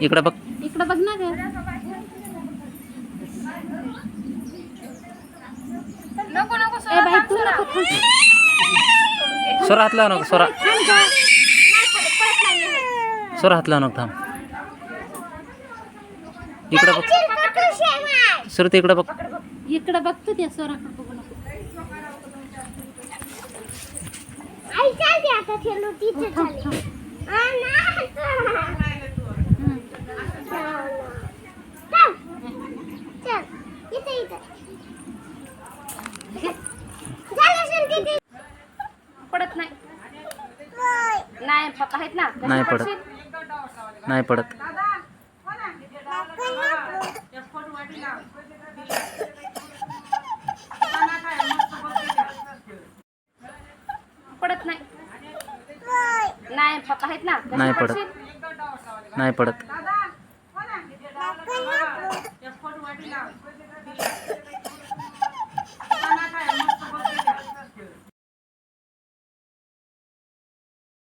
इकडं बघ. इकडं बघ ना ग. नको नको ए बाई तू नको थांब. सोरा हात लाव नको. सोरा हात लाव नको. थांब. इकडं बघ. सुरत इकडं बघ. इकडं बघतो त्या सोराकडे बघू नको. आई चालते आता खेळू तिथे चालली. चल इथे इथे पडत नाही. नाही पप्पा आहेत ना. नाही पडत. नाही पडत. पडत नाही. नाही पप्पा आहेत ना. नाही पडत. नाही पडत.